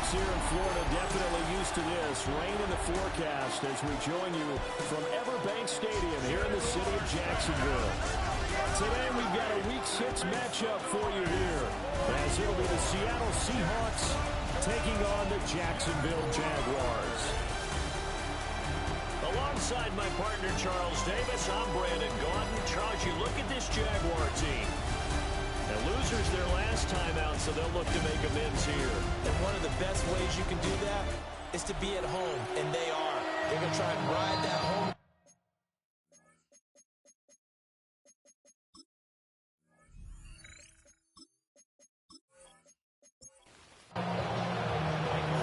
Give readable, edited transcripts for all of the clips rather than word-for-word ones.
folks here in Florida definitely used to this. Rain in the forecast as we join you from Everbank Stadium here in the city of Jacksonville. Today we've got a Week 6 matchup for you here, as it'll be the Seattle Seahawks taking on the Jacksonville Jaguars. Alongside my partner Charles Davis, I'm Brandon Gaudin. Charles, you look at this Jaguar team. The losers their last time out, so they'll look to make amends here. And one of the best ways you can do that is to be at home, and they are. They're going to try and ride that home.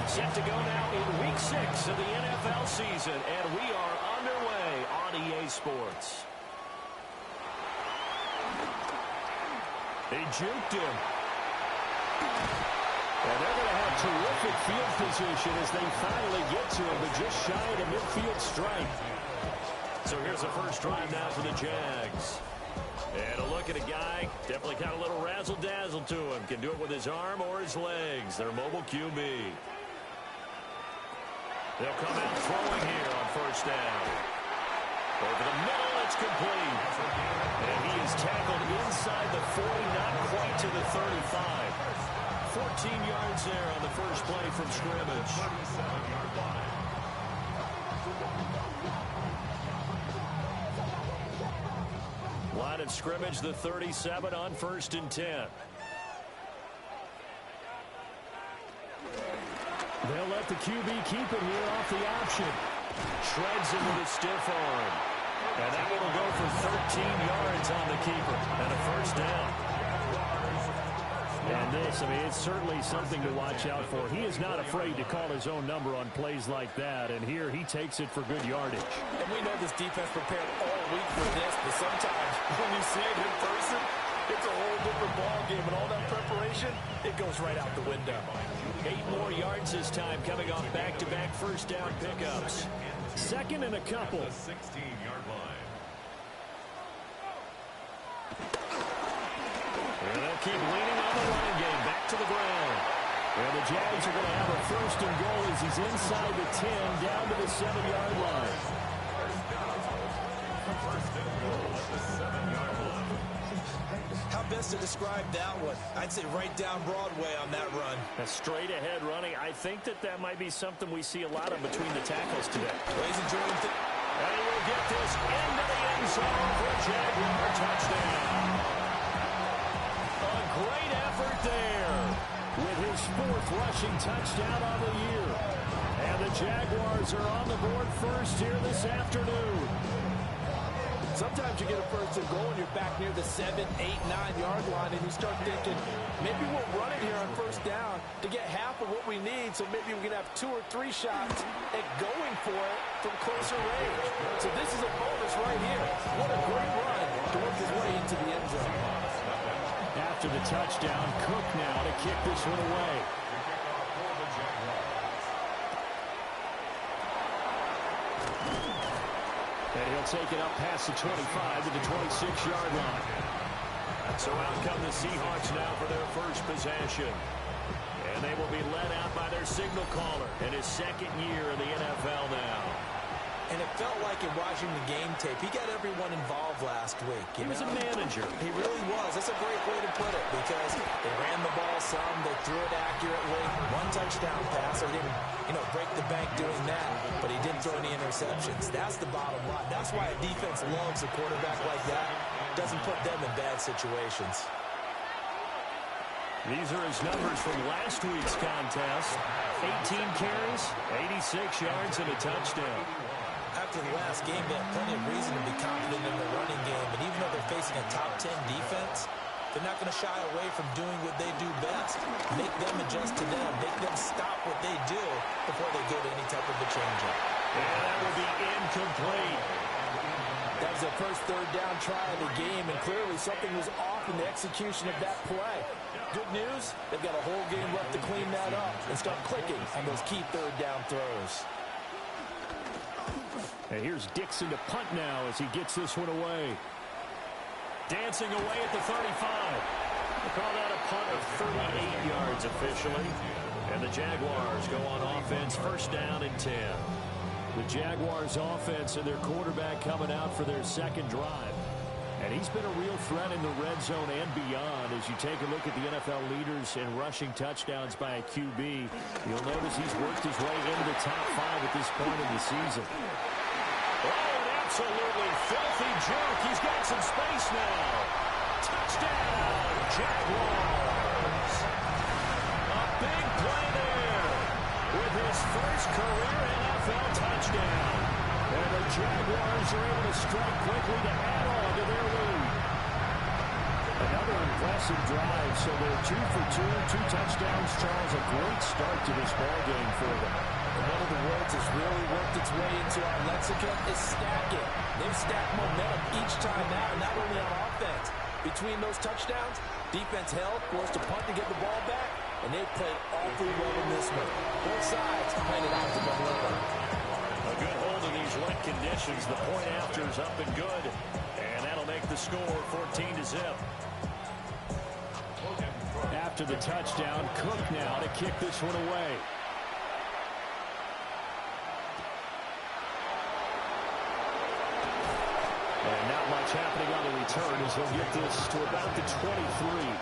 Set to go now in Week 6 of the NFL season, and we are underway on EA Sports. They juked him. And they're going to have terrific field position as they finally get to him, but just shy of a midfield strike. So here's the first drive now for the Jags. And a look at a guy, definitely got a little razzle-dazzle to him. Can do it with his arm or his legs. Their mobile QB. They'll come out throwing here on first down. Over the middle, it's complete. And he is tackled inside the 40, not quite to the 35. 14 yards there on the first play from scrimmage. Line of scrimmage, the 37 on 1st and 10. They'll let the QB keep it here off the option. Shreds him with a stiff arm. And that one will go for 13 yards on the keeper. And a first down. And this, I mean, it's certainly something to watch out for. He is not afraid to call his own number on plays like that. And here he takes it for good yardage. And we know this defense prepared all week for this, but sometimes when you see it in person, it's a whole different ball game. And all that preparation, it goes right out the window. 8 more yards this time, coming off back-to-back first down pickups. Second and a couple. 16-yard line. And they'll keep leaning on the running game. Back to the ground. And the Jags are going to have a first and goal as he's inside the 10, down to the 7-yard line. How best to describe that one? I'd say right down Broadway on that run. A straight-ahead running. I think that might be something we see a lot of between the tackles today. Ladies and gentlemen, and he will get this into the end zone for a Jaguar touchdown. A great effort there with his 4th rushing touchdown on the year. And the Jaguars are on the board first here this afternoon. Sometimes you get a first and goal and you're back near the 7, 8, 9-yard line, and you start thinking, maybe we'll run it here on first down to get half of what we need, so maybe we can have 2 or 3 shots at going for it from closer range. So this is a bonus right here. What a great run to work his way into the end zone. After the touchdown, Cook now to kick this one away. And he'll take it up past the 25 to the 26-yard line. So out come the Seahawks now for their first possession. And they will be led out by their signal caller in his 2nd year in the NFL now. And it felt like in watching the game tape, he got everyone involved last week. He was a manager. He really was. That's a great way to put it, because they ran the ball some, they threw it accurately. 1 touchdown pass. They didn't, break the bank doing that, but he didn't throw any interceptions. That's the bottom line. That's why a defense loves a quarterback like that. Doesn't put them in bad situations. These are his numbers from last week's contest. 18 carries, 86 yards, and a touchdown. After the last game, they have plenty of reason to be confident in the running game. And even though they're facing a top 10 defense, they're not going to shy away from doing what they do best. Make them adjust to them. Make them stop what they do before they go to any type of a change-up. And that will be incomplete. That was their first 3rd down try of the game, and clearly something was off in the execution of that play. Good news, they've got a whole game left to clean that up and start clicking on those key 3rd down throws. And here's Dixon to punt now as he gets this one away. Dancing away at the 35. They call that a punt of 38 yards officially. And the Jaguars go on offense, first down and 10. The Jaguars offense and their quarterback coming out for their second drive. And he's been a real threat in the red zone and beyond. As you take a look at the NFL leaders in rushing touchdowns by a QB, you'll notice he's worked his way into the top 5 at this point in the season. Oh, an absolutely filthy juke. He's got some space now. Touchdown, Jaguars. A big play there with his first career NFL touchdown. And the Jaguars are able to strike quickly to add on to their lead. Another impressive drive. So they're 2 for 2, 2 touchdowns. Charles, a great start to this ballgame for them. And one of the words that's really worked its way into our lexicon is stacking. They've stacked momentum each time out, not only on offense. Between those touchdowns, defense held, forced a punt to get the ball back, and they played awfully well in this one. Both sides playing it out to the level. A good hold in these wet conditions. The point after is up and good. And that'll make the score 14-0. After the touchdown, Cook now to kick this one away. And not much happening on the return as they'll get this to about the 23.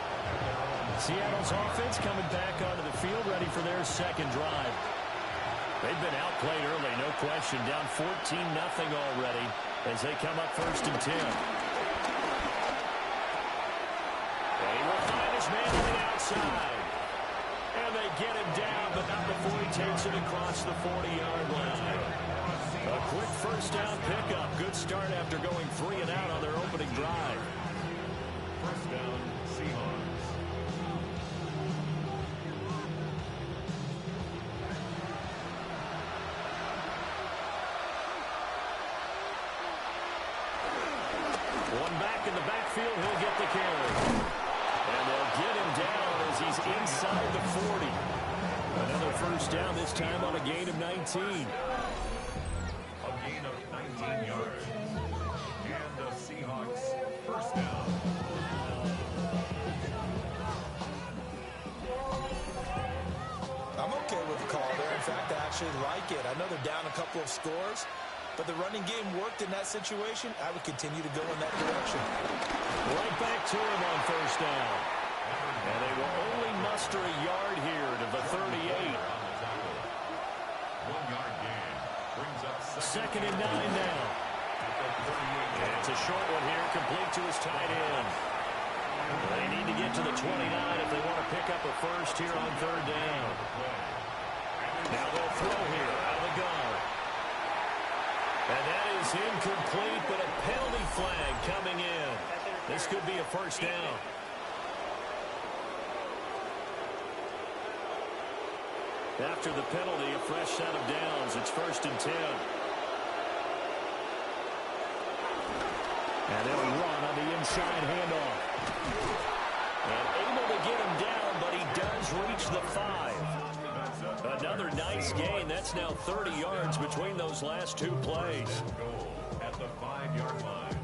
Seattle's offense coming back onto the field, ready for their second drive. They've been outplayed early, no question. Down 14-0 already as they come up first and 10. And he will find his man on the outside. And they get him down, but not before he takes it across the 40-yard line. A quick first down pickup. Good start after going 3 and out on their opening drive. First down, Seahawks. One back in the backfield, he'll get the carry. And they'll get him down as he's inside the 40. Another first down, this time on a gain of 19. A gain of 19 yards. And the Seahawks first down. I'm okay with the call there. In fact, I actually like it. I know they're down a couple of scores, but the running game worked in that situation. I would continue to go in that direction. Right back to him on first down. And they will only muster a yard here to the 38. 1 yard gain. Brings up second and 9 now. And it's a short one here, complete to his tight end. They need to get to the 29 if they want to pick up a first here on third down. Now they'll throw here out of the gun. And that is incomplete, but a penalty flag coming in. This could be a first down. After the penalty, a fresh set of downs. It's first and 10. And they'll run on the inside handoff. And able to get him down, but he does reach the 5. Another nice gain. That's now 30 yards between those last 2 plays. At the 5-yard line.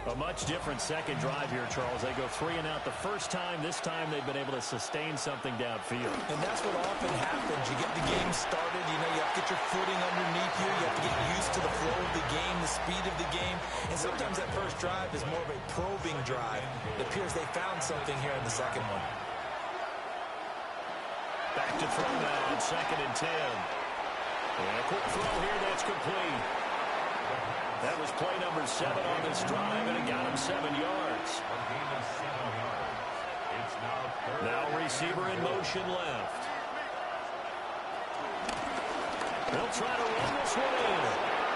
A much different second drive here, Charles. They go 3 and out the first time. This time they've been able to sustain something downfield. And that's what often happens. You get the game started. You know, you have to get your footing underneath you. You have to get used to the flow of the game, the speed of the game. And sometimes that first drive is more of a probing drive. It appears they found something here in the second one. Back to throw now on second and 10. And a quick throw here that's complete. That was play number 7 on this drive, and it got him 7 yards. Now receiver in motion left. They'll try to run this one in.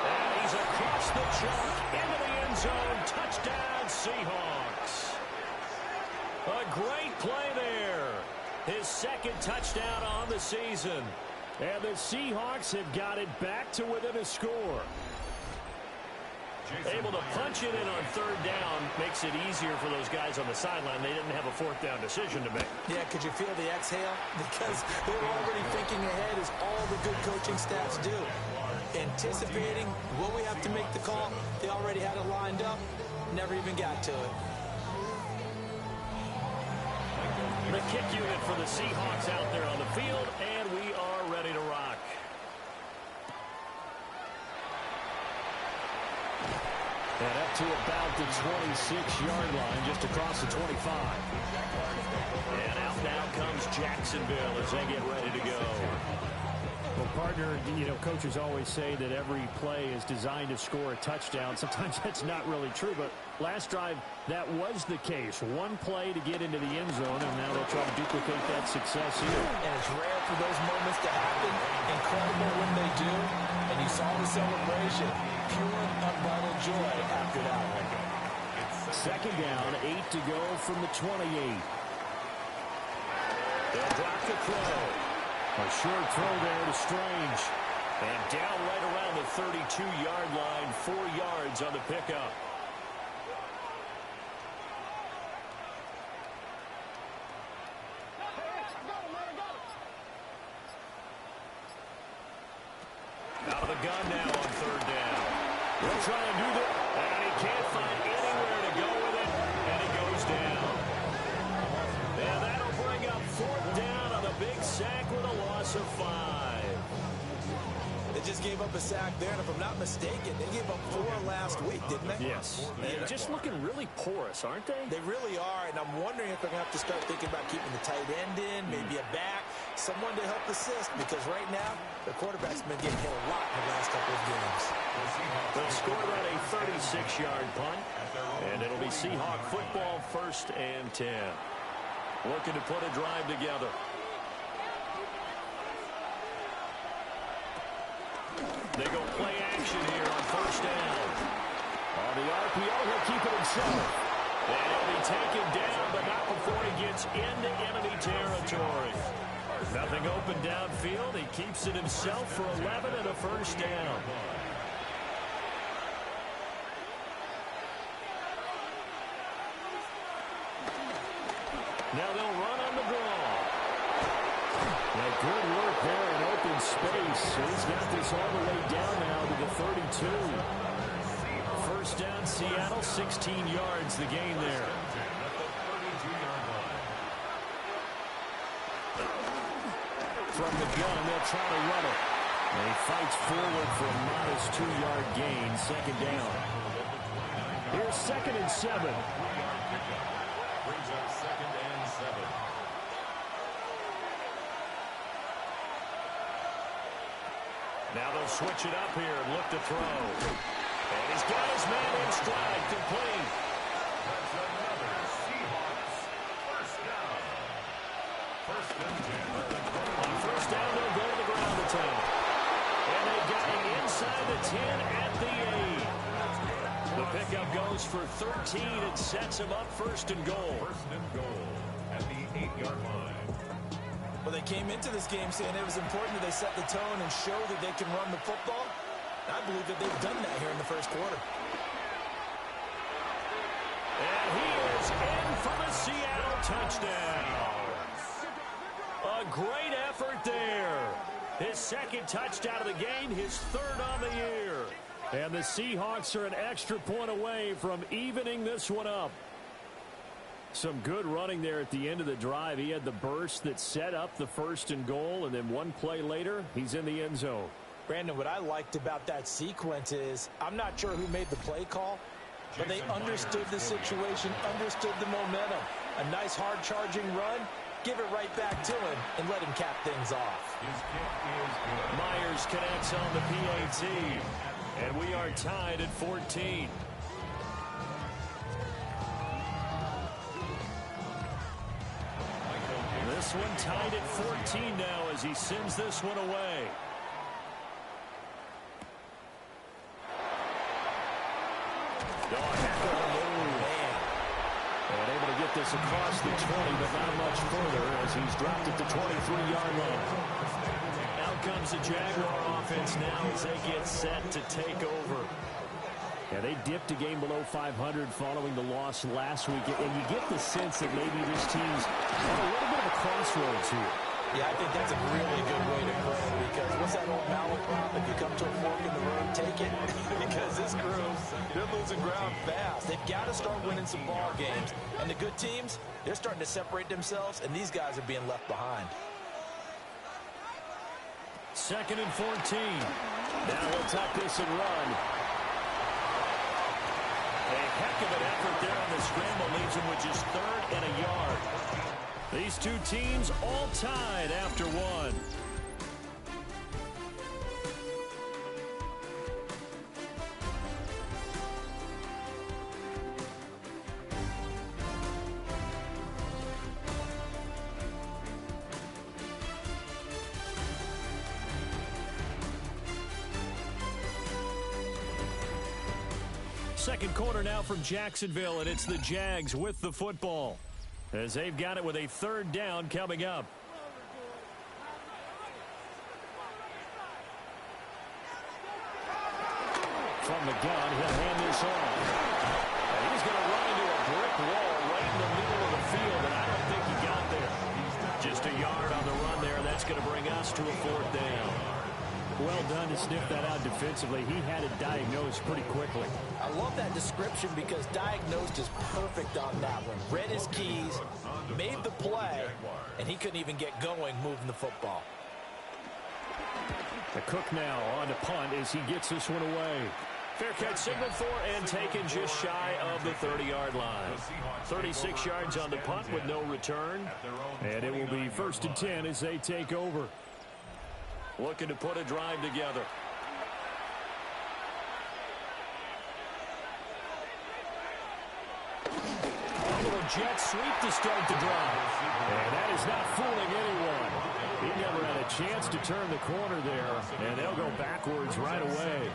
And he's across the chalk into the end zone. Touchdown, Seahawks. A great play there. His second touchdown on the season. And the Seahawks have got it back to within a score. Able to punch it in on third down makes it easier for those guys on the sideline. They didn't have a fourth down decision to make. Yeah, could you feel the exhale? Because they were already thinking ahead, as all the good coaching staffs do. Anticipating, will we have to make the call? They already had it lined up. Never even got to it. The kick unit for the Seahawks out there on the field, and we are ready to rock. And up to about the 26-yard line, just across the 25. And out now comes Jacksonville as they get ready to go. Well, partner, you know, coaches always say that every play is designed to score a touchdown. Sometimes that's not really true, but last drive, that was the case. One play to get into the end zone, and now they'll try to duplicate that success here. And it's rare for those moments to happen. Incredible when they do. And you saw the celebration. Pure, unbridled joy after that one. Second down, 8 to go from the 28. They'll drop the throw. A short throw there to Strange. And down right around the 32-yard line, 4 yards on the pickup. Out of the gun now on third down. They'll try and do that. And he can't find anywhere to go with it, and he goes down. And that'll bring up fourth down on the big sack with a loss of 5. They just gave up a sack there, and if I'm not mistaken, they gave up 4 last week, didn't they? Yes. They're just looking really porous, aren't they? They really are, and I'm wondering if they're going to have to start thinking about keeping the tight end in, maybe a back, someone to help assist, because right now, the quarterback's been getting hit a lot in the last couple of games. They'll score on a 36-yard punt, and it'll be Seahawk football, 1st and 10. Looking to put a drive together. They go play action here on 1st down. On the RPO, he'll keep it himself. And he'll be taken down, but not before he gets into enemy territory. Nothing open downfield. He keeps it himself for 11 and a 1st down. Now they'll run on the draw. Yeah, good work there in open space. He's got this all the way down now to the 32. 1st down, Seattle, 16 yards the gain there. From the gun, they'll try to run it. And he fights forward for a modest 2-yard gain, 2nd down. Here's 2nd and 7. Now they'll switch it up here and look to throw. And he's got his man in stride, complete. That's another Seahawks 1st down. 1st and 10. On 1st down, they'll go to the ground attack. And they got it inside the 10 at the 8. The pickup goes for 13 and sets him up 1st and goal. 1st and goal at the 8-yard line. Well, they came into this game saying it was important that they set the tone and show that they can run the football. I believe that they've done that here in the 1st quarter. And he is in for the Seattle touchdown. A great effort there. His 2nd touchdown of the game, his 3rd on the year. And the Seahawks are an extra point away from evening this one up. Some good running there at the end of the drive. He had the burst that set up the 1st and goal, and then one play later, he's in the end zone. Brandon, what I liked about that sequence is I'm not sure who made the play call, but they understood the situation, understood the momentum. A nice hard-charging run, give it right back to him, and let him cap things off. Myers connects on the PAT, and we are tied at 14. This one tied at 14 now as he sends this one away. And able to get this across the 20, but not much further as he's dropped at the 23-yard line. Out comes the Jaguar offense now as they get set to take over. Yeah, they dipped a game below 500 following the loss last week, and you get the sense that maybe this team's on a little bit of a crossroads here. Yeah, I think that's a really good way to put it, because what's that old malaprop? If you come to a fork in the road, take it. Because this crew, they're losing ground fast. They've got to start winning some ball games. And the good teams, they're starting to separate themselves, and these guys are being left behind. 2nd and 14. Now he'll tuck this and run. A heck of an effort there on the scramble leaves him with just 3rd and a yard. These two teams all tied after one. Second quarter now from Jacksonville, and it's the Jags with the football, as they've got it with a 3rd down coming up. From the gun, he'll hand this off. And he's going to run into a brick wall right in the middle of the field, and I don't think he got there. Just a yard on the run there, and that's going to bring us to a 4th down. Well done to sniff that out defensively. He had it diagnosed pretty quickly. I love that description, because diagnosed is perfect on that one. Read his keys, made the play, and he couldn't even get going moving the football. The Cook now on to punt as he gets this one away. Fair catch signaled for and taken just shy of the 30-yard line. 36 yards on the punt with no return. And it will be 1st and 10 as they take over. Looking to put a drive together. A little jet sweep to start the drive. And that is not fooling anyone. He never had a chance to turn the corner there, and they'll go backwards right away.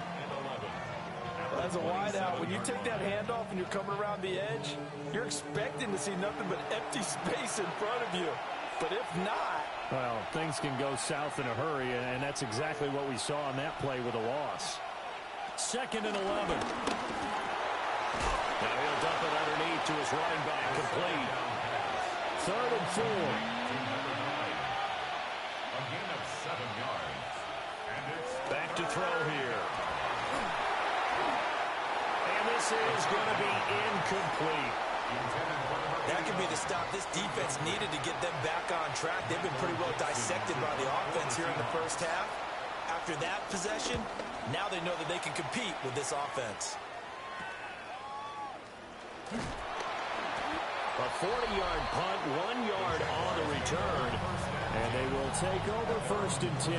Well, as a wideout, when you take that handoff and you're coming around the edge, you're expecting to see nothing but empty space in front of you. But if not... Well, things can go south in a hurry, and that's exactly what we saw on that play with a loss. 2nd and 11. Now he'll dump it underneath to his running back, complete. 3rd and 4. A gain of 7 yards. And it's back to throw here. And this is going to be incomplete. That could be the stop this defense needed to get them back on track. They've been pretty well dissected by the offense here in the first half. After that possession, now they know that they can compete with this offense. A 40-yard punt, 1 yard on the return, and they will take over 1st and 10.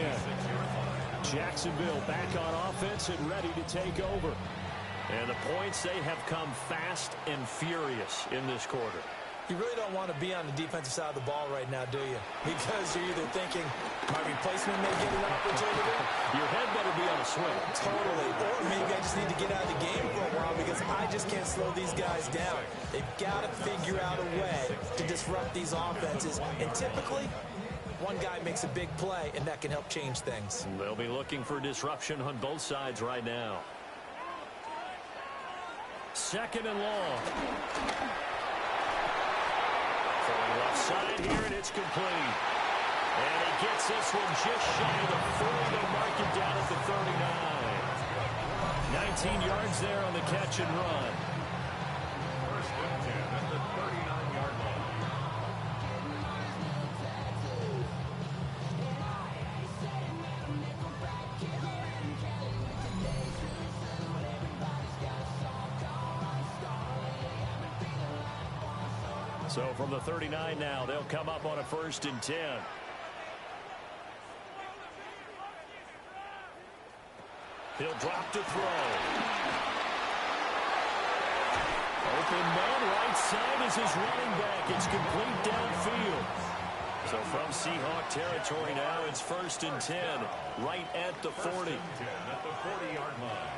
Jacksonville back on offense and ready to take over. And the points, they have come fast and furious in this quarter. You really don't want to be on the defensive side of the ball right now, do you? Because you're either thinking, my replacement may get an opportunity. Your head better be on a swivel. Totally. Or maybe I just need to get out of the game for a while, because I just can't slow these guys down. They've got to figure out a way to disrupt these offenses. And typically, one guy makes a big play, and that can help change things. They'll be looking for disruption on both sides right now. 2nd and long. Throwing left side here, and it's complete. And he gets this one just shy of the 40. They'll mark him down at the 39. 19 yards there on the catch and run. 1st and 10 at the 39-yard line. So from the 39 now, they'll come up on a 1st and 10. He'll drop to throw. Open man, right side is his running back. It's complete downfield. So from Seahawk territory now, it's 1st and 10, right at the 40. 10 at the 40-yard line.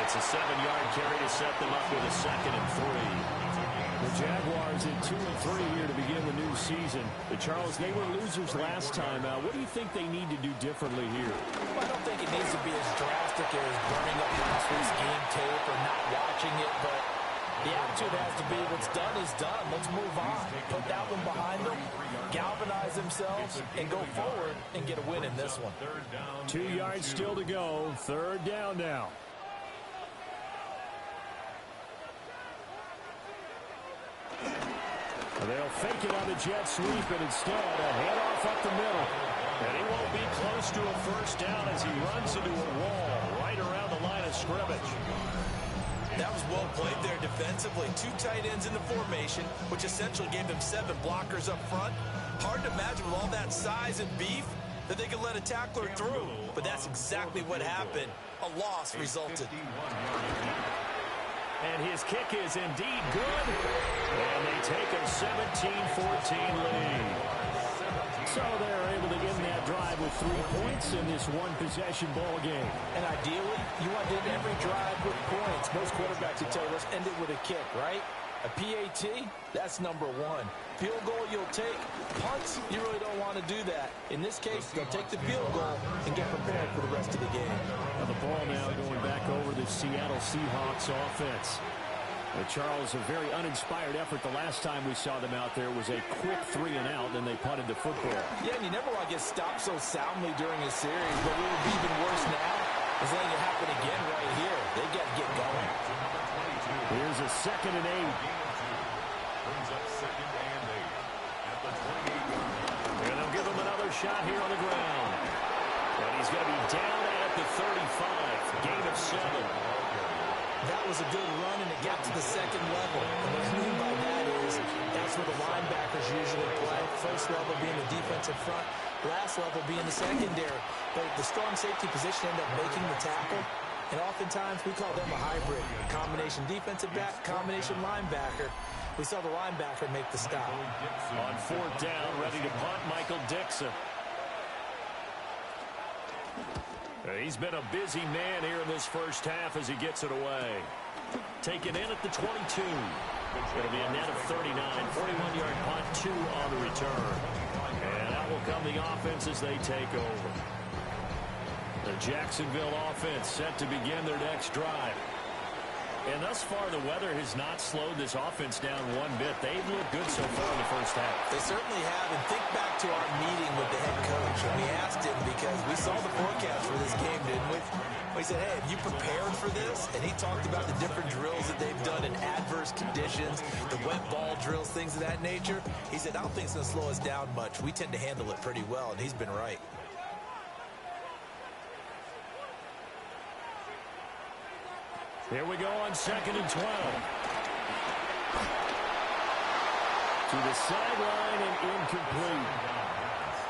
It's a 7-yard carry to set them up with a 2nd and 3. The Jaguars in 2 and 3 here to begin the new season. But Charles, they were losers last time. What do you think they need to do differently here? Well, I don't think it needs to be as drastic as burning up last week's game tape or not watching it, but The attitude has to be what's done is done. Let's move on. Put that one behind them, galvanize themselves, and go forward and get a win in this one. 2 yards still to go. Third down now. They'll fake it on the jet sweep, and instead a handoff up the middle. And he won't be close to a first down as he runs into a wall right around the line of scrimmage. That was well played there defensively. 2 tight ends in the formation, which essentially gave them 7 blockers up front. Hard to imagine with all that size and beef that they could let a tackler through. But that's exactly what happened. A loss resulted. And his kick is indeed good. And they take a 17-14 lead. So they're able to end that drive with 3 points in this one-possession ball game. And ideally, you want to end every drive with points. Most quarterbacks would tell you, let's end it with a kick, right? A PAT, that's number 1. Field goal you'll take. Punts, you really don't want to do that. In this case, they'll take the field goal and get prepared for the rest of the game. Now the ball now going back over the Seattle Seahawks offense. Charles, a very uninspired effort the last time we saw them out there was a quick 3 and out, then they punted the football. Yeah, and you never want to get stopped so soundly during a series, but what would be even worse now is letting it happen again right here. They got to get going. Here's a 2nd and 8. Brings up 2nd and 8 at the 28. And they'll give him another shot here on the ground. And he's going to be down at the 35. Gain of 7. That was a good run, and it got to the 2nd level. And what I mean by that is that's where the linebackers usually play. First level being the defensive front, last level being the secondary. But the strong safety position ended up making the tackle. And oftentimes we call them a hybrid. Combination defensive back, combination linebacker. We saw the linebacker make the stop. On 4th down, ready to punt, Michael Dixon. He's been a busy man here in this first half as he gets it away. Taken in at the 22. It'll be a net of 39. 41-yard punt, 2 on the return. And out will come the offense as they take over. The Jacksonville offense set to begin their next drive. And thus far, the weather has not slowed this offense down one bit. They've looked good so far in the first half. They certainly have. And think back to our meeting with the head coach. And we asked him because we saw the forecast for this game, didn't we? We said, hey, have you prepared for this? And he talked about the different drills that they've done in adverse conditions, the wet ball drills, things of that nature. He said, I don't think it's going to slow us down much. We tend to handle it pretty well, and he's been right. Here we go on 2nd and 12. To the sideline and incomplete.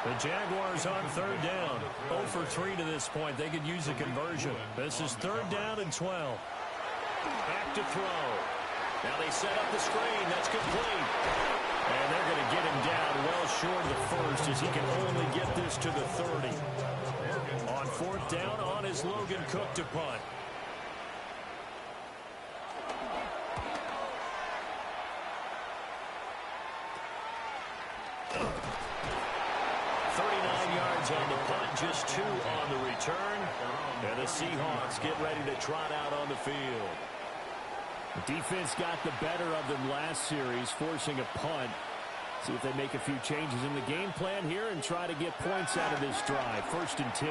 The Jaguars on 3rd down. 0 for 3 to this point. They could use a conversion. This is 3rd down and 12. Back to throw. Now they set up the screen. That's complete. And they're going to get him down well short of the first as he can only get this to the 30. On 4th down, on is Logan Cook to punt. On the punt, just 2 on the return. And the Seahawks get ready to trot out on the field. The defense got the better of them last series, forcing a punt. See if they make a few changes in the game plan here and try to get points out of this drive. 1st and 10.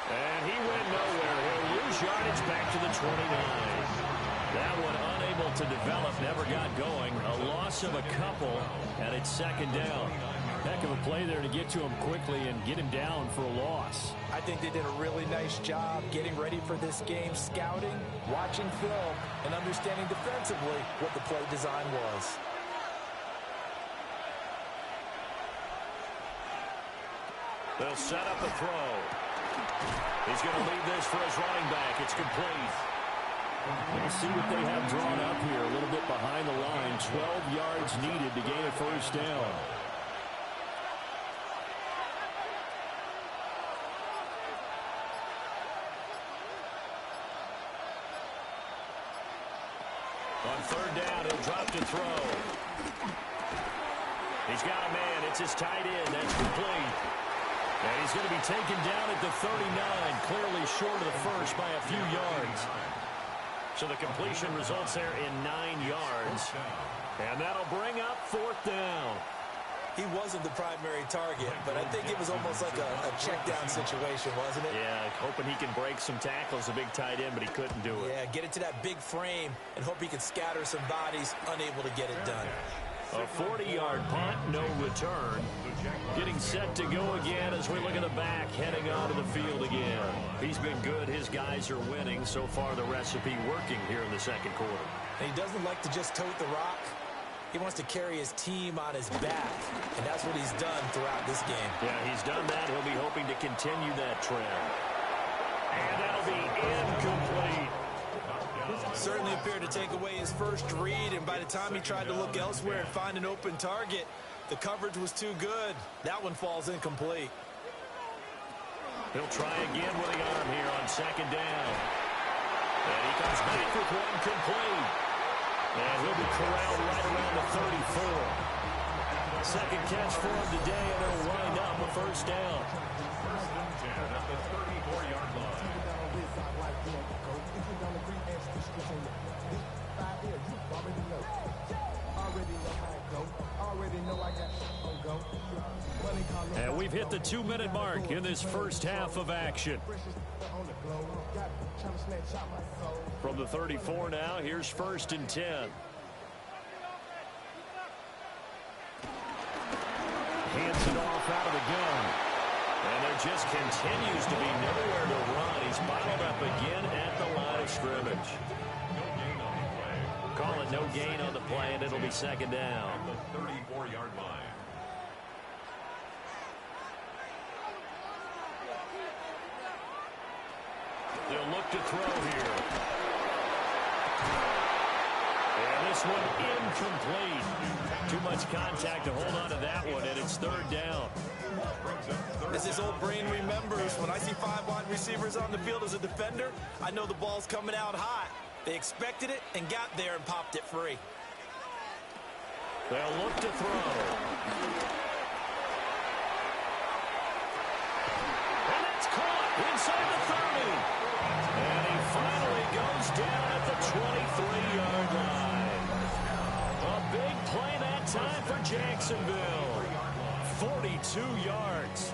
And he went nowhere. He'll lose yardage back to the 29. That one unable to develop, never got going. A loss of a couple, and it's 2nd down. Heck of a play there to get to him quickly and get him down for a loss. I think they did a really nice job getting ready for this game, scouting, watching film, and understanding defensively what the play design was. They'll set up a throw. He's going to leave this for his running back. It's complete. Let's see what they have drawn up here. A little bit behind the line. 12 yards needed to gain a first down. On 3rd down, he'll drop to throw. He's got a man. It's his tight end. That's complete. And he's going to be taken down at the 39, clearly short of the first by a few yards. So the completion results there in 9 yards. And that'll bring up 4th down. He wasn't the primary target, but I think it was almost like a check down situation, wasn't it? Yeah, hoping he can break some tackles, a big tight end, but he couldn't do it. Yeah, get it to that big frame and hope he can scatter some bodies, unable to get it done. A 40-yard punt, no return. Getting set to go again as we look at the back, heading onto the field again. He's been good. His guys are winning. So far, the recipe working here in the second quarter. And he doesn't like to just tote the rock. He wants to carry his team on his back, and that's what he's done throughout this game. Yeah, he's done that. He'll be hoping to continue that trend. And that'll be incomplete. Certainly appeared to take away his first read, and by the time he tried to look elsewhere and find an open target, the coverage was too good. That one falls incomplete. He'll try again with the arm here on 2nd down. And he comes back with one complete. And he'll be corralled right around the 34. Second catch for him today, and he'll wind up a 1st down. 1st and 10 at the 34-yard line. And we've hit the 2-minute mark in this first half of action. From the 34 now, here's 1st and 10. Hands it off out of the gun. And there just continues to be nowhere to run. He's bottled up again at the line of scrimmage. Call it no gain on the play, and it'll be 2nd down. The 34-yard line. They'll look to throw here. And this one incomplete. Too much contact to hold on to that one, and it's 3rd down. As his old brain remembers, when I see 5 wide receivers on the field as a defender, I know the ball's coming out hot. They expected it and got there and popped it free. They'll look to throw. And it's caught inside the 30. And he finally goes down at the 23-yard line. A big play that time for Jacksonville. 42 yards.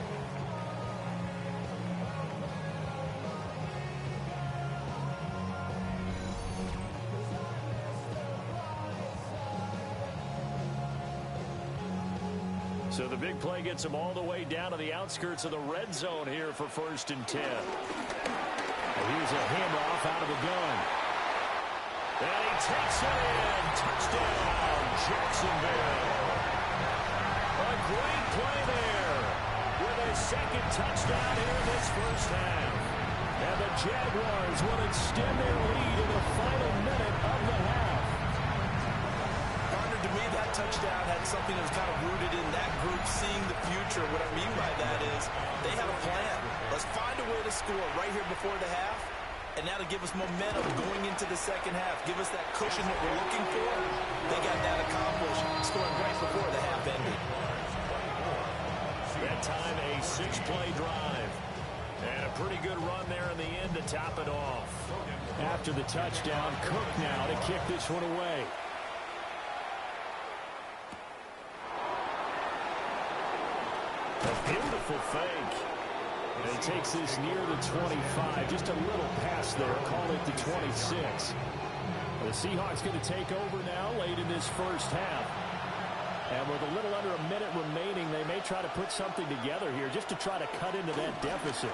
So the big play gets him all the way down to the outskirts of the red zone here for 1st and 10. Here's a handoff out of the gun. And he takes it in. Touchdown, Jacksonville. A great play there with a 2nd touchdown here in this first half. And the Jaguars will extend their lead in the final minute of the half. To me, that touchdown had something that was kind of rooted in that group seeing the future. What I mean by that is they have a plan. Let's find a way to score right here before the half, and that'll give us momentum going into the second half. Give us that cushion that we're looking for. They got that accomplished, scoring right before the half ended. That time a 6-play drive. And a pretty good run there in the end to top it off. After the touchdown, Cook now to kick this one away. A beautiful fake. And he takes this near the 25, just a little past there, call it the 26. The Seahawks going to take over now late in this first half. And with a little under a minute remaining, they may try to put something together here just to try to cut into that deficit.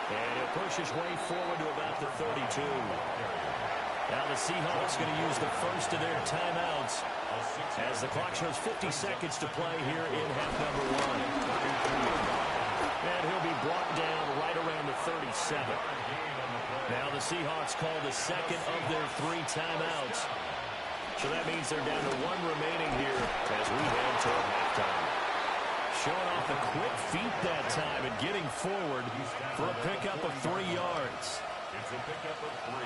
And he'll push his way forward to about the 32. Now the Seahawks going to use the first of their timeouts as the clock shows 50 seconds to play here in half number 1. And he'll be brought down right around the 37. Now the Seahawks call the second of their 3 timeouts. So that means they're down to 1 remaining here as we head toward halftime. Showing off the quick feet that time and getting forward for a pickup of 3 yards. It's a pickup of 3.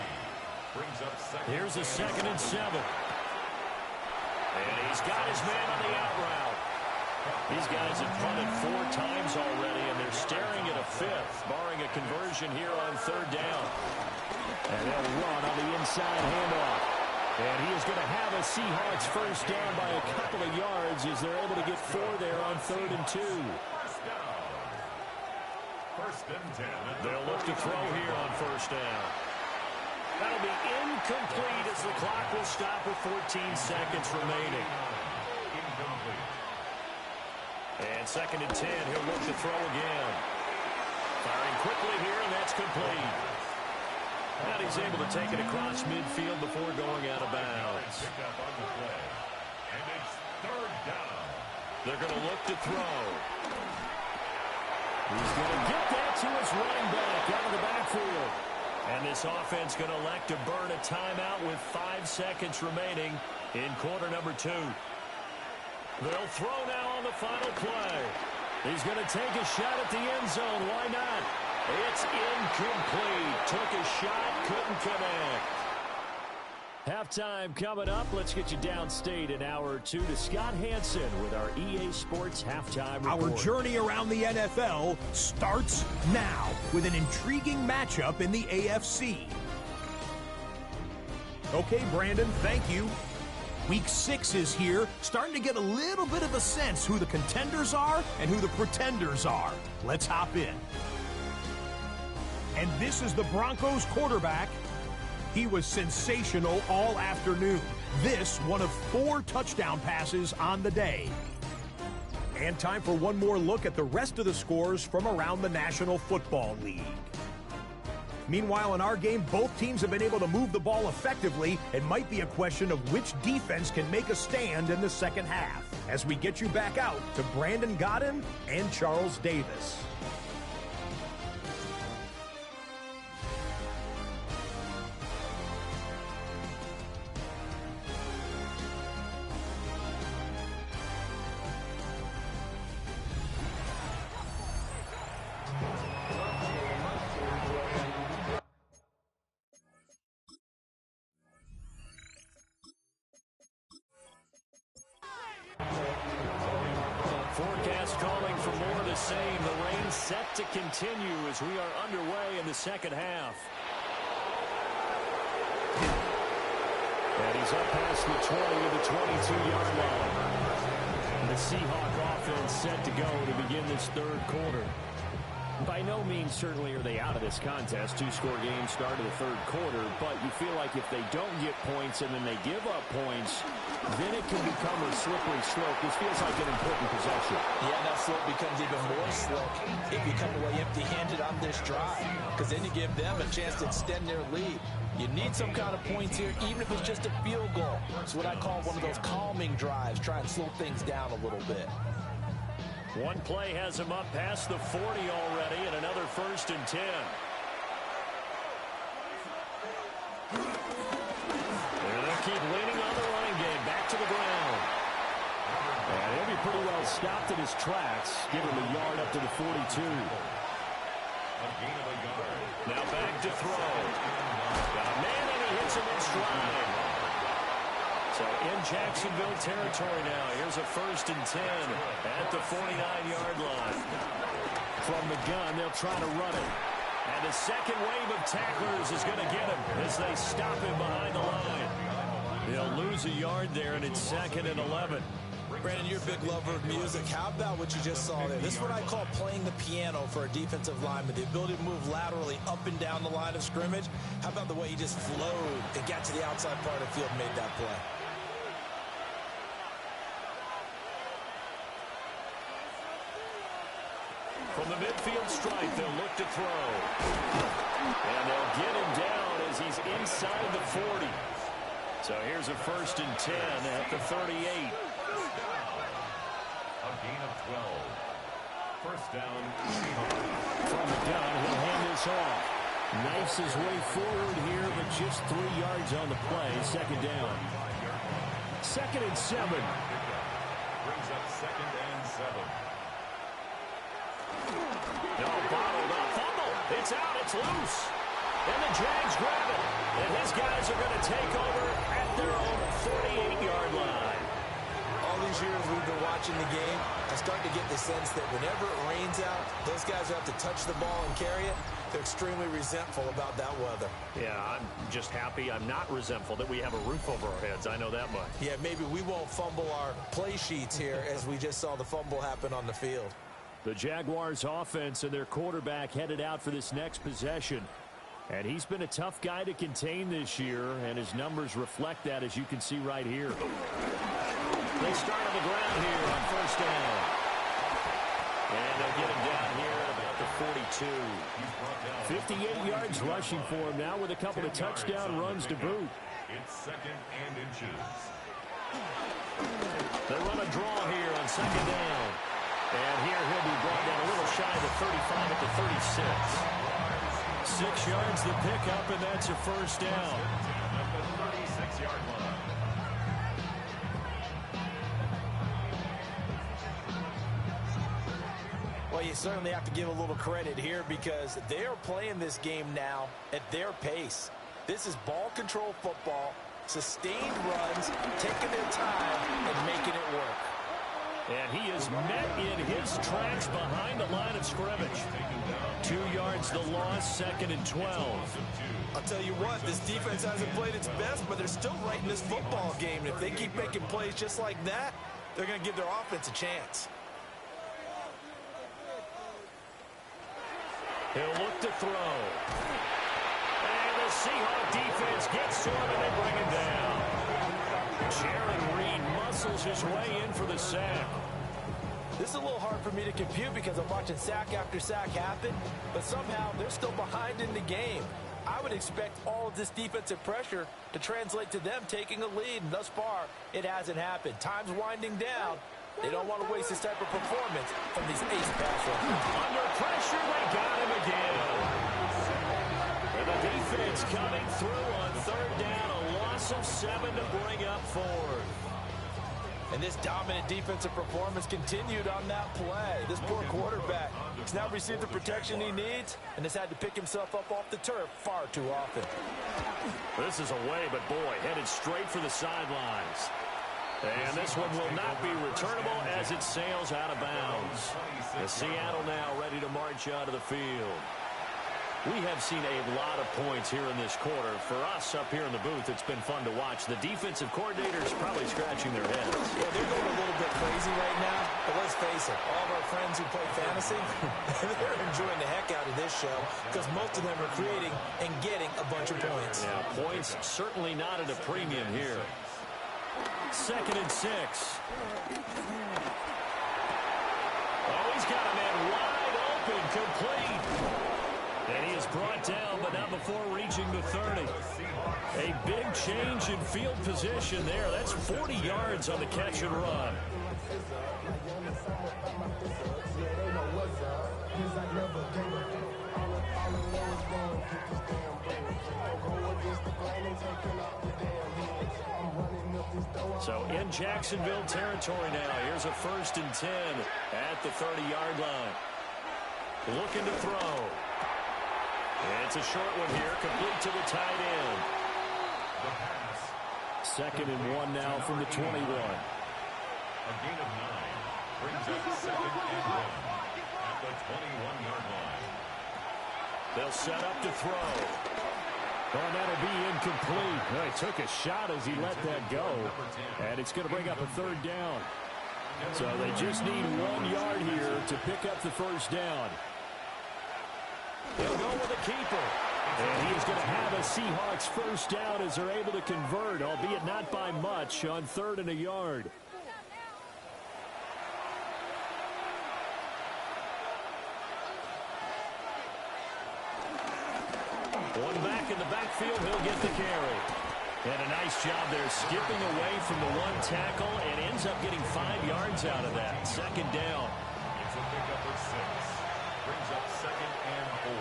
Brings up 2nd. Here's a 2nd and 7. And he's got his man on the out route. These guys have punted 4 times already, and they're staring at a 5th, barring a conversion. conversion here on third down. And they'll run on the inside handoff. And he is going to have a Seahawks first down by a couple of yards as they're able to get 4 there on 3rd and 2. First and 10. They'll look to throw here on first down. That'll be incomplete as the clock will stop with 14 seconds remaining. Incomplete. And 2nd and 10, he'll look to throw again. Firing quickly here, and that's complete. And he's able to take it across midfield before going out of bounds. Pick up on the play. And it's 3rd down. They're going to look to throw. He's going to get that to his running back out of the backfield. And this offense going to elect to burn a timeout with 5 seconds remaining in quarter number 2. They'll throw now on the final play. He's going to take a shot at the end zone. Why not? It's incomplete. Took a shot, couldn't connect. Halftime coming up. Let's get you downstate in hour 2 to Scott Hansen with our EA Sports Halftime Report. Our journey around the NFL starts now with an intriguing matchup in the AFC. Okay, Brandon, thank you. Week 6 is here, starting to get a little bit of a sense who the contenders are and who the pretenders are. Let's hop in. And this is the Broncos quarterback. He was sensational all afternoon. This, one of 4 touchdown passes on the day. And time for one more look at the rest of the scores from around the National Football League. Meanwhile, in our game, both teams have been able to move the ball effectively. It might be a question of which defense can make a stand in the second half. As we get you back out to Brandon Godden and Charles Davis. Forecast calling for more of the same. The rain set to continue as we are underway in the second half. And he's up past the 20 to the 22-yard line. The Seahawk offense set to go to begin this third quarter. By no means, certainly, are they out of this contest. 2-score game start of the third quarter, but you feel like if they don't get points and then they give up points, then it can become a slippery slope. This feels like an important possession. Yeah, and that slope becomes even more slow if you come away empty-handed on this drive, because then you give them a chance to extend their lead. You need some kind of points here, even if it's just a field goal. It's what I call one of those calming drives, try and slow things down a little bit. One play has him up past the 40 already, and another 1st and 10. They'll keep leaning on the running game. Back to the ground. And he'll be pretty well stopped in his tracks. Give him a yard up to the 42. Now back to throw. Got a man, and he hits him in stride. So in Jacksonville territory now. Here's a 1st and 10 at the 49-yard line. From the gun, they'll try to run it. And the second wave of tacklers is going to get him as they stop him behind the line. They'll lose a yard there, and it's 2nd and 11. Brandon, you're a big lover of music. How about what you just saw there? This is what I call playing the piano for a defensive lineman, the ability to move laterally up and down the line of scrimmage. How about the way he just flowed and got to the outside part of the field and made that play? From the midfield stripe, they'll look to throw. And they'll get him down as he's inside the 40. So here's a 1st and 10 at the 38. A gain of 12. First down, Seahawks. From the gun, he'll hand this off. Knifes his way forward here, but just 3 yards on the play. 2nd down. 2nd and 7. Brings up 2nd and 7. No, bottled up. Fumble. It's out. It's loose. And the Jags grab it. And his guys are going to take over at their own 48-yard line. All these years we've been watching the game, I start to get the sense that whenever it rains out, Those guys who have to touch the ball and carry it, they're extremely resentful about that weather. Yeah, I'm just happy I'm not resentful that we have a roof over our heads. I know that much. Yeah, maybe we won't fumble our play sheets here as we just saw the fumble happen on the field. The Jaguars offense and their quarterback headed out for this next possession. And he's been a tough guy to contain this year, and his numbers reflect that, as you can see right here. They start on the ground here on first down. And they'll get him down here at about the 42. 58 yards rushing for him now with a couple of touchdown runs to boot. It's second and inches. They run a draw here on second down. And here he'll be brought down a little shy of the 35 at the 36. 6 yards the pickup, and that's a first down. At the 36-yard line. Well, you certainly have to give a little credit here because they are playing this game now at their pace. This is ball control football, sustained runs, taking their time and making it work. And he is met in his tracks behind the line of scrimmage. 2 yards the loss, second and 12. I'll tell you what, this defense hasn't played its best, but they're still right in this football game. And if they keep making plays just like that, they're going to give their offense a chance. He'll look to throw. And the Seahawks defense gets to him and they bring him down. Jaron Reed muscles his way in for the sack. This is a little hard for me to compute because I'm watching sack after sack happen, but somehow they're still behind in the game. I would expect all of this defensive pressure to translate to them taking a lead, and thus far, it hasn't happened. Time's winding down. They don't want to waste this type of performance from these ace pass rushers. Under pressure, they got him again. And the defense coming through on third down, a loss of 7 to bring up fourth. And this dominant defensive performance continued on that play. This poor quarterback has now received the protection he needs and has had to pick himself up off the turf far too often. This is away, but boy, headed straight for the sidelines. And this one will not be returnable as it sails out of bounds. The Seattle now ready to march out of the field. We have seen a lot of points here in this quarter. For us up here in the booth, it's been fun to watch. The defensive coordinators probably scratching their heads. Yeah, they're going a little bit crazy right now, but let's face it, all of our friends who play fantasy, they're enjoying the heck out of this show because most of them are creating and getting a bunch of points. Yeah, points certainly not at a premium here. Second and 6. Oh, he's got a man wide open, complete. And he is brought down, but not before reaching the 30. A big change in field position there. That's 40 yards on the catch and run. So in Jacksonville territory now. Here's a 1st and 10 at the 30-yard line. Looking to throw. And it's a short one here, complete to the tight end. 2nd and 1 now from the 21. A gain of 9 brings up 2nd and 1 at the 21-yard line. They'll set up to throw. Oh, that'll be incomplete. Well, he took a shot as he let that go. And it's going to bring up a 3rd down. So they just need 1 yard here to pick up the first down. They'll go with a keeper. And he is going to have a Seahawks first down as they're able to convert, albeit not by much, on 3rd and a yard. One back in the backfield, he'll get the carry. And a nice job there, skipping away from the one tackle and ends up getting 5 yards out of that. 2nd down. It's a pickup of 6. Brings up 2nd and 4.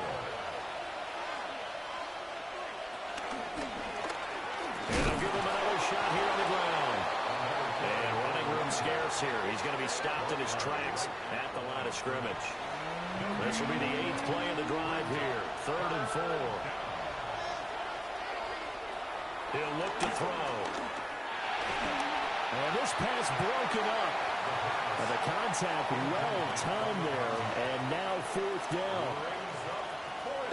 And they'll give him another shot here on the ground. And running room scarce here. He's going to be stopped in his tracks at the line of scrimmage. This will be the 8th play of the drive here. 3rd and 4. He'll look to throw. And this pass broken up. And the contact well timed there. And now 4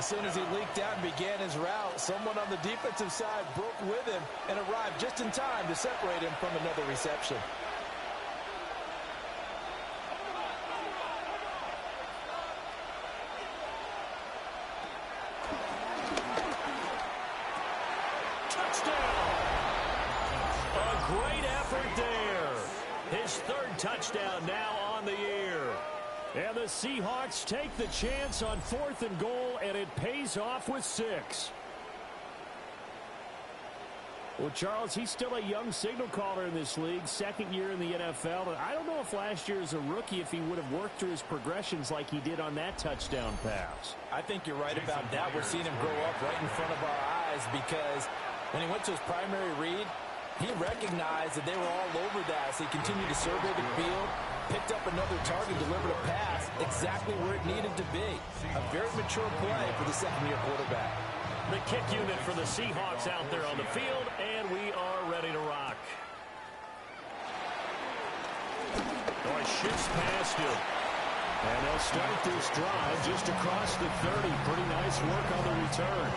As soon as he leaked out and began his route, someone on the defensive side broke with him and arrived just in time to separate him from another reception. His third touchdown now on the year. And the Seahawks take the chance on 4th and goal, and it pays off with 6. Well, Charles, he's still a young signal caller in this league, second year in the NFL. And I don't know if last year as a rookie, if he would have worked through his progressions like he did on that touchdown pass. I think you're right about that. We're seeing him grow up right in front of our eyes because when he went to his primary read, he recognized that they were all over that, so he continued to survey the field, picked up another target, delivered a pass exactly where it needed to be. A very mature play for the second-year quarterback. The kick unit for the Seahawks out there on the field, and we are ready to rock. Shifts past him. And they'll start this drive just across the 30. Pretty nice work on the return.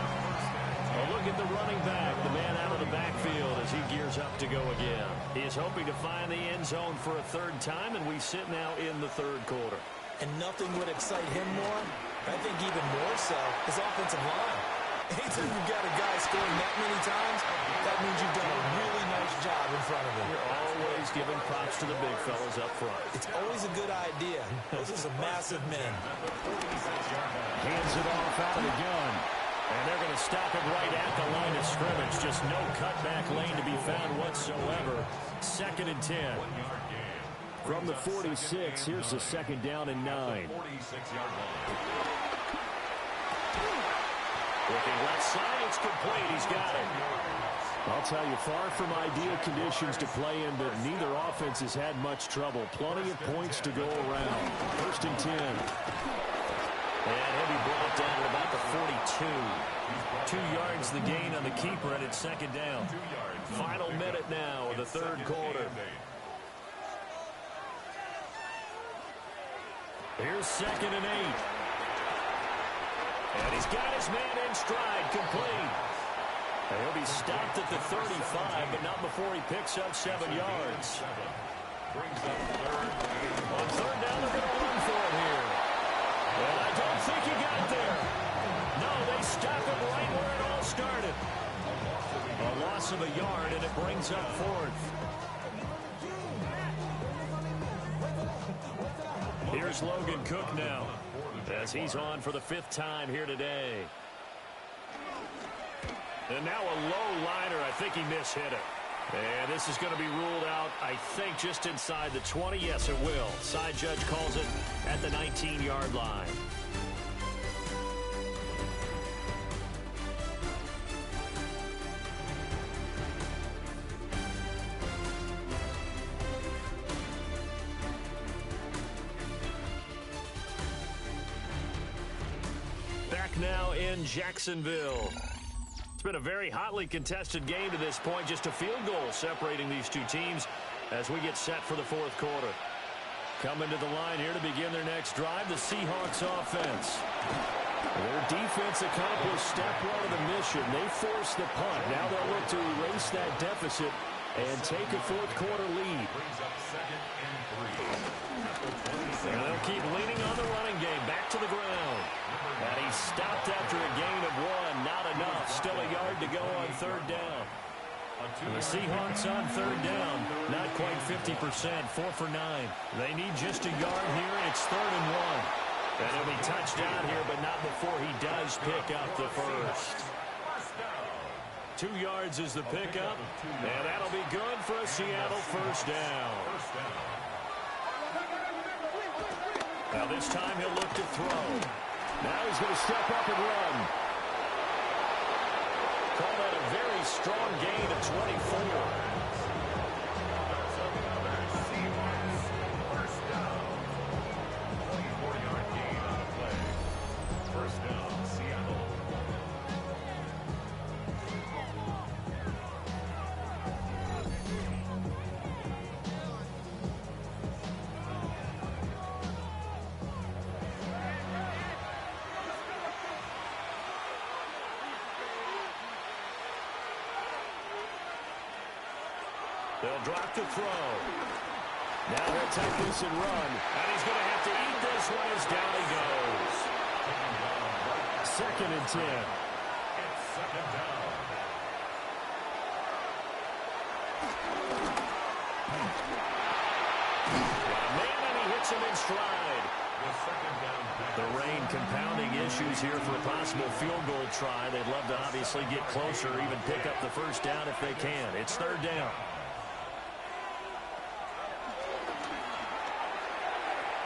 A look at the running back, the man out of the backfield as he gears up to go again. He is hoping to find the end zone for a third time, and we sit now in the third quarter. And nothing would excite him more, I think even more so, his offensive line. Anytime you've got a guy scoring that many times, that means you've done a really nice job in front of him. You're always giving props to the big fellas up front. It's always a good idea. Those are some massive men. Hands it off out of the gun. And they're going to stop it right at the line of scrimmage. Just no cutback lane to be found whatsoever. 2nd and 10. From the 46, here's the 2nd down and 9. Looking left side, it's complete. He's got it. I'll tell you, far from ideal conditions to play in, but neither offense has had much trouble. Plenty of points to go around. 1st and 10. And he'll be brought down at about the 42. 2 yards the gain on the keeper, and it's 2nd down. Final minute now of the third quarter. Here's 2nd and 8. And he's got his man in stride, complete. And he'll be stopped at the 35, but not before he picks up 7 yards. On 3rd down, they're going to run for it here. And I don't think he got there. No, they stop him right where it all started. A loss of a yard, and it brings up 4th. Here's Logan Cook now, as he's on for the 5th time here today. And now a low liner. I think he mishit it. And this is going to be ruled out, I think, just inside the 20. Yes, it will. Side judge calls it at the 19-yard line. Back now in Jacksonville. It's been a very hotly contested game to this point. Just a field goal separating these two teams as we get set for the 4th quarter. Coming to the line here to begin their next drive, the Seahawks offense. Their defense accomplished step 1 of the mission. They forced the punt. Now they'll look to erase that deficit and take a 4th quarter lead. And they'll keep leaning on the running game. Back to the ground. And he stopped after a gain of 1. Not enough. Still a yard to go on 3rd down. The Seahawks on 3rd down. Not quite 50%. 4 for 9. They need just a yard here. It's 3rd and 1. And he'll be touched down here, but not before he does pick up the first. 2 yards is the pickup. And that'll be good for a Seattle 1st down. Now this time he'll look to throw. Now he's going to step up and run. Call that a very strong gain of 24. They'll drop to throw. Now he'll take this and run. And he's going to have to eat this one as down he goes. 2nd and 10. It's 2nd down. Man, and he hits him in stride. The 2nd down pass. The rain compounding issues here for a possible field goal try. They'd love to obviously get closer, even pick up the first down if they can. It's 3rd down.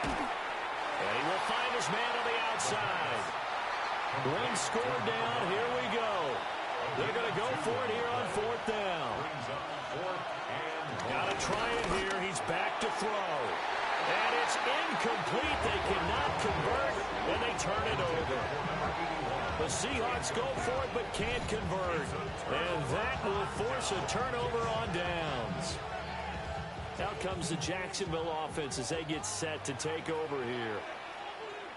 And he will find his man on the outside. One score down. Here we go. They're going to go for it here on 4th down. Brings up 4th and 1. Got to try it here. He's back to throw. And it's incomplete. They cannot convert, and they turn it over. The Seahawks go for it but can't convert. And that will force a turnover on downs. Out comes the Jacksonville offense as they get set to take over here.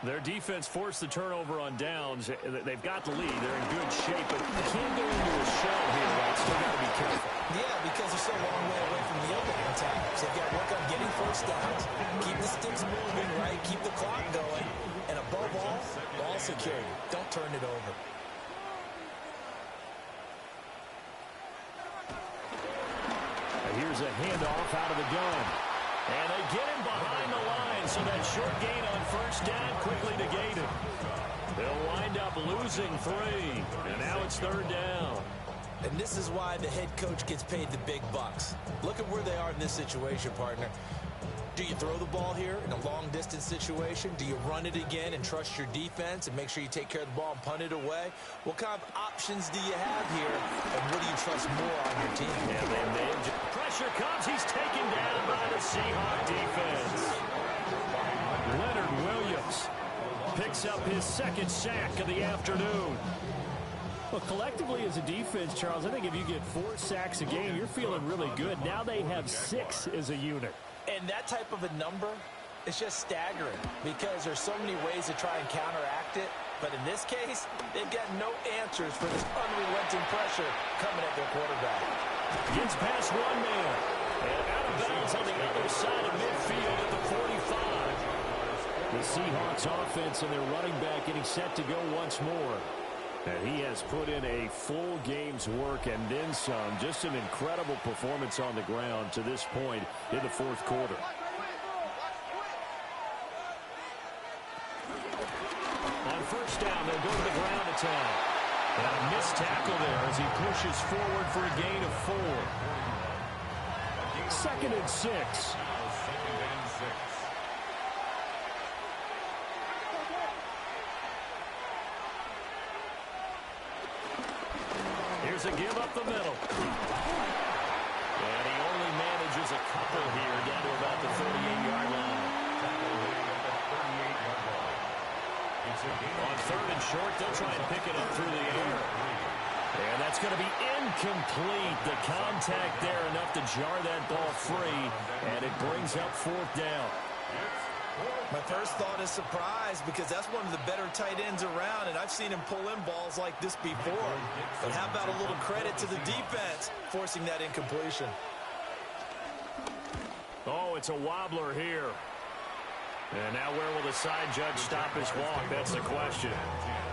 Their defense forced the turnover on downs. They've got the lead. They're in good shape, but you can't go into a shell here, right? Still got to be careful. Yeah, because they're so long way away from the opening attack. So they've got to work on getting first downs, keep the sticks moving, right? Keep the clock going. And above all, ball security. Don't turn it over. Here's a handoff out of the gun. And they get him behind the line, so that short gain on first down quickly negated. They'll wind up losing 3. And now it's 3rd down. And this is why the head coach gets paid the big bucks. Look at where they are in this situation, partner. Do you throw the ball here in a long-distance situation? Do you run it again and trust your defense and make sure you take care of the ball and punt it away? What kind of options do you have here, and what do you trust more on your team? Yeah, they manage. Pressure comes. He's taken down by the Seahawks defense. Leonard Williams picks up his 2nd sack of the afternoon. Well, collectively as a defense, Charles, I think if you get 4 sacks a game, you're feeling really good. Now they have 6 as a unit. And that type of a number is just staggering because there's so many ways to try and counteract it. But in this case, they've got no answers for this unrelenting pressure coming at their quarterback. Gets past one man. And out of bounds on the other side of midfield at the 45. The Seahawks offense and their running back getting set to go once more. And he has put in a full game's work and then some. Just an incredible performance on the ground to this point in the 4th quarter. On first down, they'll go to the ground attack. And a missed tackle there as he pushes forward for a gain of 4. 2nd and 6. 2nd and 6. Here's a give up the middle. And he only manages a couple here down to about the 38-yard line. On 3rd and short, they'll try and pick it up through the air. And that's going to be incomplete. The contact there enough to jar that ball free. And it brings up 4th down. My first thought is surprise because that's one of the better tight ends around, and I've seen him pull in balls like this before. But how about a little credit to the defense forcing that incompletion? Oh, it's a wobbler here. And now where will the side judge stop his walk? That's the question.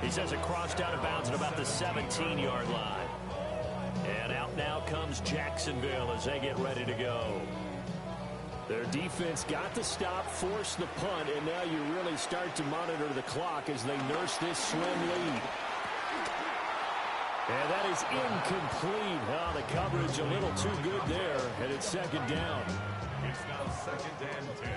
He says it crossed out of bounds at about the 17-yard line. And out now comes Jacksonville as they get ready to go. Their defense got the stop, forced the punt, and now you really start to monitor the clock as they nurse this slim lead. And that is incomplete. Oh, the coverage a little too good there, and it's 2nd down. It's now 2nd and 10.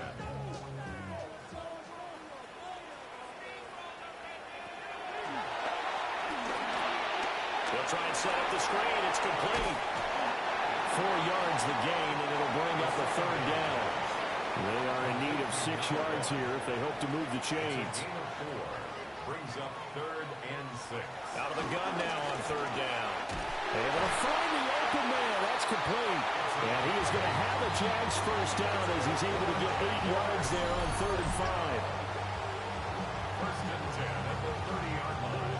They'll try and set up the screen. It's complete. 4 yards the gain, and it'll bring up a 3rd down. They are in need of 6 yards here if they hope to move the chains. Gain of 4 brings up 3rd and 6. Out of the gun now on 3rd down. Able to find the open man. That's complete. And he is going to have a Jags first down as he's able to get 8 yards there on 3rd and 5. 1st and 10 at the 30-yard line.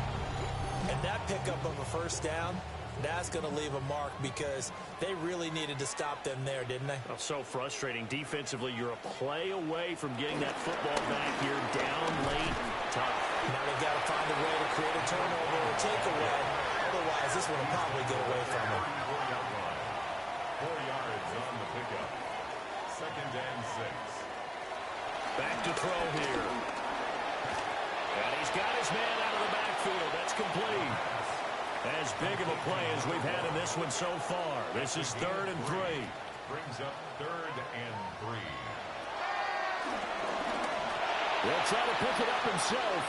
And that pickup of a first down That's going to leave a mark because they really needed to stop them there, didn't they? Oh, so frustrating. Defensively, you're a play away from getting that football back here down late. Tough. Now they've got to find a way to create a turnover or takeaway. Otherwise, this one will probably get away from them. 4 yards on the pickup. 2nd and 6. Back to throw here. And he's got his man out of the backfield. That's complete. As big of a play as we've had in this one so far. This is 3rd and 3. Brings up 3rd and 3. He'll try to pick it up himself.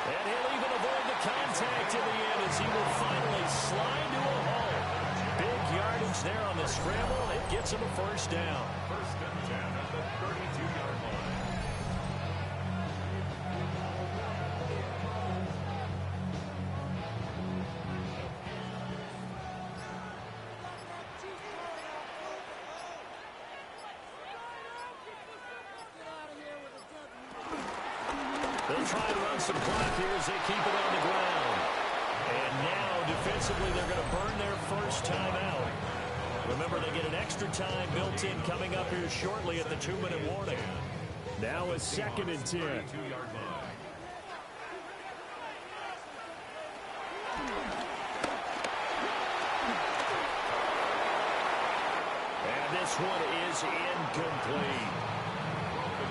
And he'll even avoid the contact in the end as he will finally slide to a hole. Big yardage there on the scramble. It gets him a first down. 1st and 10 at the 32-yard line. They'll try to run some clock here as they keep it on the ground. And now, defensively, they're going to burn their first time out. Remember, they get an extra time built in coming up here shortly at the 2-minute warning. Now a 2nd and 10. 32-yard line. And this one is incomplete.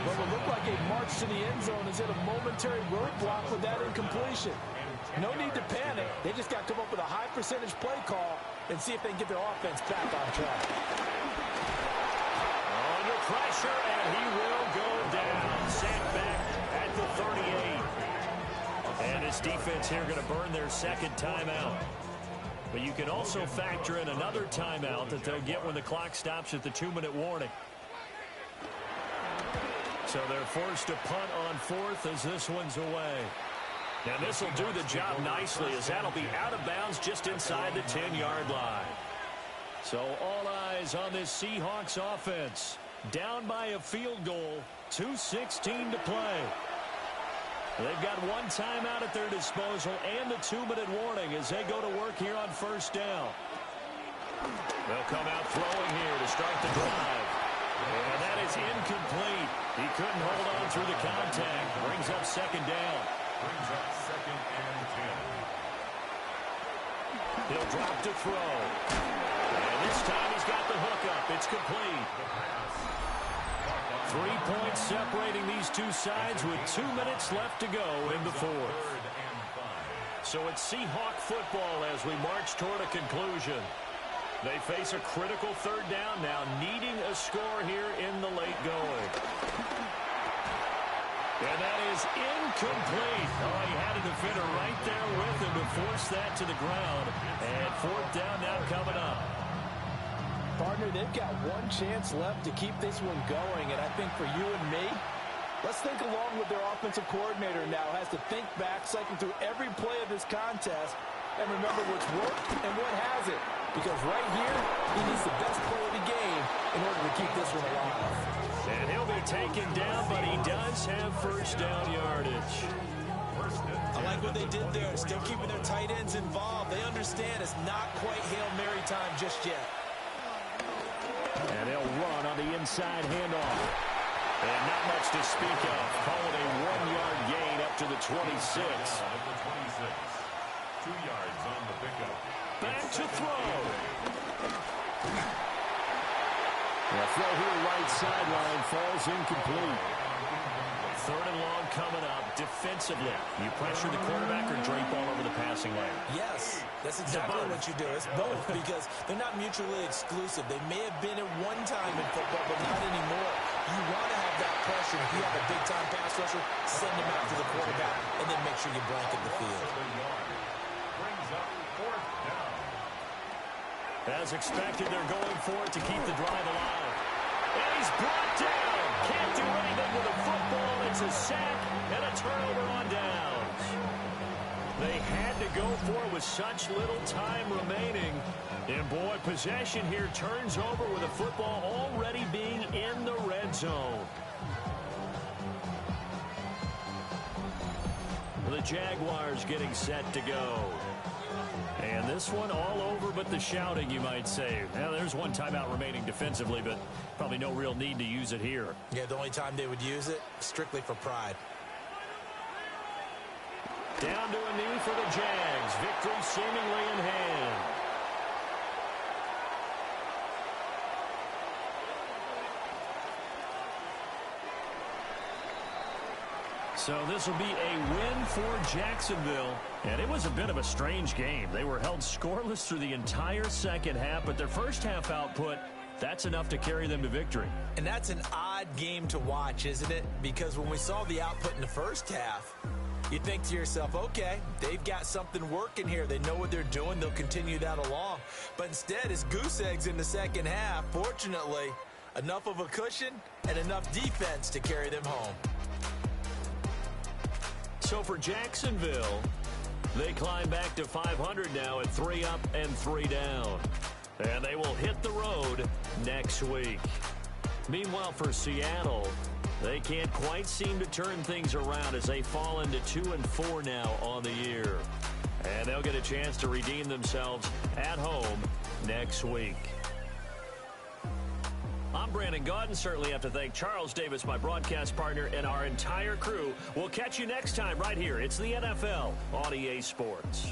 Well, it looked like a march to the end zone is hit a momentary roadblock with that incompletion. No need to panic. They just got to come up with a high percentage play call and see if they can get their offense back on track. Under pressure, and he will go down. Sacked back at the 38. And his defense here going to burn their 2nd timeout. But you can also factor in another timeout that they'll get when the clock stops at the 2-minute warning. So they're forced to punt on 4th as this one's away. Now this will do the job nicely as that'll be out of bounds just inside the 10-yard line. So all eyes on this Seahawks offense. Down by a field goal, 2:16 to play. They've got one timeout at their disposal and the 2-minute warning as they go to work here on 1st down. They'll come out throwing here to start the drive. And that is incomplete. He couldn't hold on through the contact. Brings up 2nd down. Brings up 2nd and 10. He'll drop to throw. And this time he's got the hook up. It's complete. 3 points separating these two sides with 2 minutes left to go in the 4th. So it's Seahawk football as we march toward a conclusion. They face a critical 3rd down now, needing a score here in the late going. And that is incomplete. Oh, he had a defender right there with him to force that to the ground. And 4th down now coming up. Partner, they've got one chance left to keep this one going, and I think for you and me, let's think along with their offensive coordinator now. Has to think back, cycle through every play of this contest, and remember what's worked and what hasn't. Because right here, he needs the best play of the game in order to keep this one alive. And he'll be taken down, but he does have 1st down yardage. I like what they did there. Still keeping their tight ends involved. They understand it's not quite Hail Mary time just yet. And they'll run on the inside handoff. And not much to speak of. Call it a 1-yard gain up to the 26. 2 yards on the pickup. Back to throw. The throw here right sideline falls incomplete. 3rd and long coming up. Defensively, you pressure the quarterback or drape all over the passing lane? Yes, that's exactly what you do. It's both because they're not mutually exclusive. They may have been at one time in football, but not anymore. You want to have that pressure. If you have a big-time pass rusher, send him out to the quarterback, and then make sure you blanket the field. Brings up 4th down. As expected, they're going for it to keep the drive alive. And he's brought down. Can't do anything with a football. It's a sack and a turnover on downs. They had to go for it with such little time remaining. And boy, possession here turns over with a football already being in the red zone. the Jaguars getting set to go. And this one all over but the shouting, you might say. Now, there's one timeout remaining defensively, but probably no real need to use it here. Yeah, the only time they would use it, strictly for pride. Down to a knee for the Jags. Victory seemingly in hand. So this will be a win for Jacksonville. And it was a bit of a strange game. They were held scoreless through the entire second half, but their first half output, that's enough to carry them to victory. And that's an odd game to watch, isn't it? Because when we saw the output in the first half, you think to yourself, okay, they've got something working here. They know what they're doing. They'll continue that along. But instead, it's goose eggs in the second half. Fortunately, enough of a cushion and enough defense to carry them home. So for Jacksonville, they climb back to 500 now at 3 up and 3 down. And they will hit the road next week. Meanwhile, for Seattle, they can't quite seem to turn things around as they fall into 2-4 now on the year. And they'll get a chance to redeem themselves at home next week. I'm Brandon Gaudin. Certainly have to thank Charles Davis, my broadcast partner, and our entire crew. We'll catch you next time right here. It's the NFL on EA Sports.